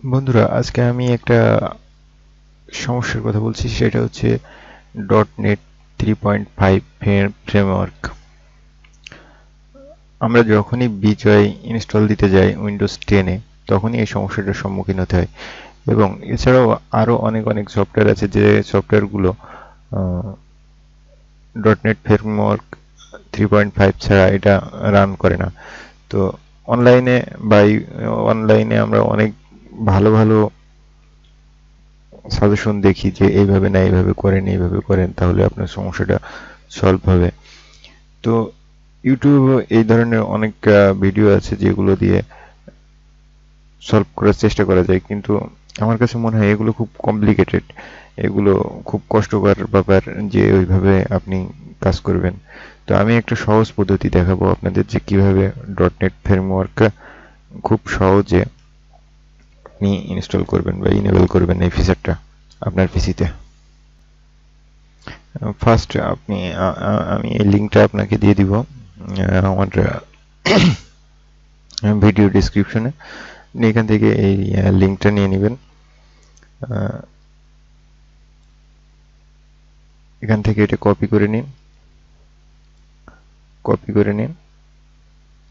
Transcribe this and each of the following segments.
বন্ধুরা, আজকে আমি একটা সমস্যার কথা বলছি, সেটা হচ্ছে .NET 3.5 ফ্রেমওয়ার্ক। আমরা যখনই বিজয় ইনস্টল দিতে যাই উইন্ডোজ 10-এ, তখনই এই সমস্যাটার সম্মুখীন হতে হয়। এবং এছাড়াও আরো অনেক অনেক সফটওয়্যার আছে, যে সফটওয়্যারগুলো .NET ফ্রেমওয়ার্ক 3.5 ছাড়া এটা রান করে না। তো অনলাইনে বা অনলাইনে আমরা অনেক ভালো ভালো সাজেশন দেখি যে এইভাবে না এইভাবে করেন, এইভাবে করেন, তাহলে আপনার সমস্যাটা সলভ হবে। তো ইউটিউবে এই ধরনের অনেক ভিডিও আছে যেগুলো দিয়ে সলভ করার চেষ্টা করা যায়, কিন্তু আমার কাছে মনে হয় এগুলো খুব কমপ্লিকেটেড। এগুলো খুব কষ্টকর ব্যাপার যে ওইভাবে আপনি কাজ করবেন। তো আমি একটা সহজ পদ্ধতি দেখাবো আপনাদের, যে কিভাবে .NET ফ্রেমওয়ার্ক খুব সহজে আপনি ইনস্টল করবেন বা ইনেবল করবেন এই ফিচারটা আপনার পিসিতে। ফার্স্ট আপনি আমি এই লিঙ্কটা আপনাকে দিয়ে দিব আমার ভিডিও ডিসক্রিপশনে। আপনি এখান থেকে এই লিঙ্কটা নিয়ে নেবেন। এখান থেকে এটা কপি করে নিন। কপি করে নিন।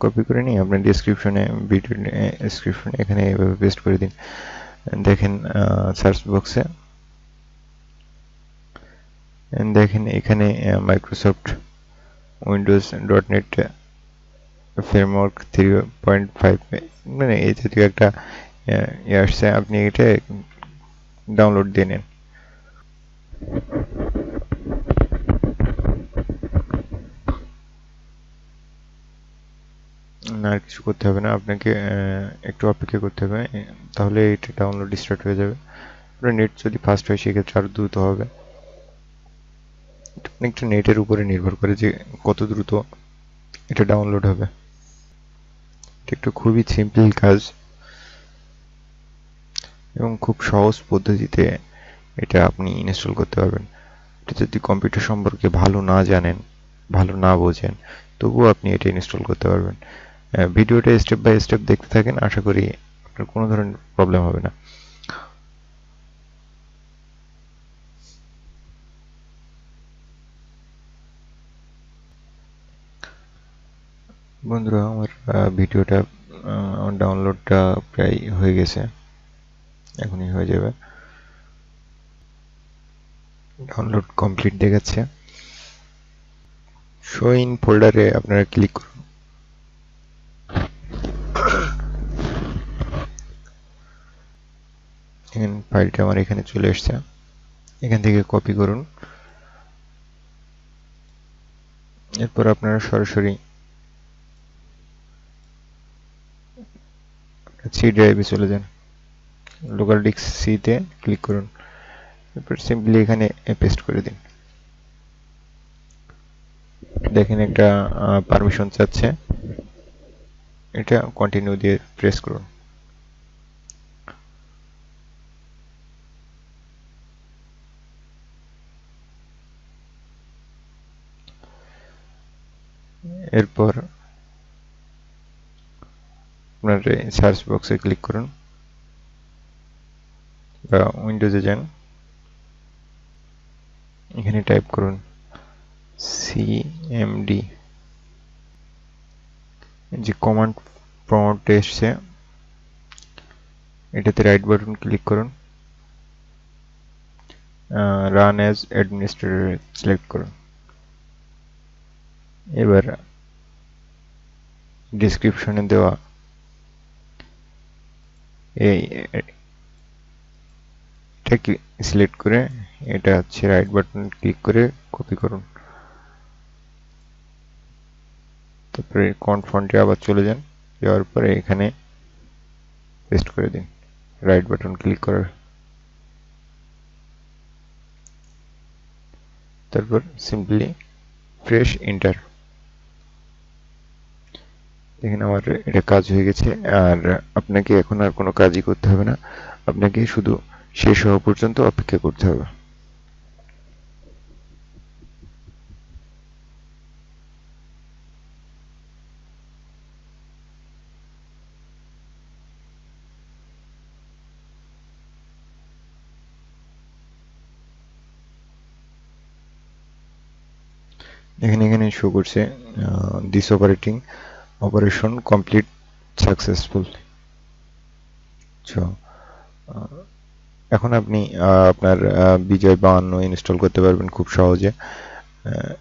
কপি করে নিয়ে আপনার ডিসক্রিপশনে, ভিডিও ডিসক্রিপশনে এখানে এভাবে পেস্ট করে দিন। দেখেন সার্চ বক্সে দেখেন এখানে মাইক্রোসফট উইন্ডোজ .NET ফ্রেমওয়ার্ক 3.5 মানে এই জাতীয় একটা আসছে। আপনি এটা ডাউনলোড দিয়ে নেন। না, আর কিছু করতে হবে না আপনাকে, একটু অপেক্ষা করতে হবে, তাহলে এটা ডাউনলোড স্টার্ট হয়ে যাবে। আপনার নেট যদি ফাস্ট হয় সেক্ষেত্রে আরও দ্রুত হবে। এটা অনেকটা নেটের উপরে নির্ভর করে যে কত দ্রুত এটা ডাউনলোড হবে। এটা একটা খুবই সিম্পল কাজ এবং খুব সহজ পদ্ধতিতে এটা আপনি ইনস্টল করতে পারবেন। এটা যদি কম্পিউটার সম্পর্কে ভালো না জানেন, ভালো না বোঝেন, তবুও আপনি এটা ইনস্টল করতে পারবেন। ভিডিওটা স্টেপ বাই স্টেপ দেখতে থাকেন, আশা করি আপনার কোনো ধরনের প্রবলেম হবে না। বন্ধুরা, আমার ভিডিওটা আমার ডাউনলোডটা প্রায় হয়ে গেছে, এখনই হয়ে যাবে। ডাউনলোড কমপ্লিট দেখাচ্ছে। শো ইন ফোল্ডারে আপনারা ক্লিক করুন। এখানে ফাইলটা আমার এখানে চলে এসছে। এখান থেকে কপি করুন। এরপর আপনারা সরাসরি সি ড্রাইভে চলে যান। লোকাল ডিস্ক সিতে ক্লিক করুন। এরপর সিম্পলি এখানে পেস্ট করে দিন। দেখেন একটা পারমিশন চাচ্ছে, এটা কন্টিনিউ দিয়ে প্রেস করুন। এরপর আপনার সার্চ বক্সে ক্লিক করুন বা উইন্ডোজে যান। এখানে টাইপ করুন cmd। যে কমান্ড প্রম্পটে এসছে, এটাতে রাইট বাটন ক্লিক করুন, রান অ্যাজ অ্যাডমিনিস্ট্রেটর সিলেক্ট করুন। এবার ডিসক্রিপশনে দেওয়া এই এটা সিলেক্ট করে এটা হচ্ছে রাইট বাটন ক্লিক করে কপি করুন। তারপরে ফন্টে আবার চলে যান, যাওয়ার পরে এখানে পেস্ট করে দিন রাইট বাটন ক্লিক করার। তারপর সিম্পলি প্রেস এন্টার। দেখেন আমার এটা কাজ হয়ে গেছে। আর আপনাকে এখন আর কোনো কাজই করতে হবে না, আপনাকে শুধু শেষ হওয়া পর্যন্ত অপেক্ষা করতে হবে। এখানে শো করছে this operation complete successful. So এখন আপনি আপনার বিজয় 52 ইনস্টল করতে পারবেন খুব সহজে। আহ,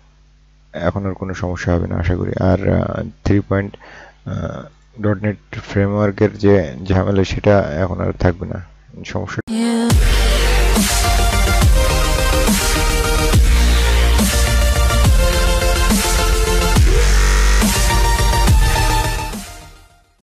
এখন আর কোনো সমস্যা হবে না আশা করি। আর 3 ডট নেট ফ্রেমওয়ার্কের যে ঝামেলা সেটা এখন আর থাকবে না। সমস্যা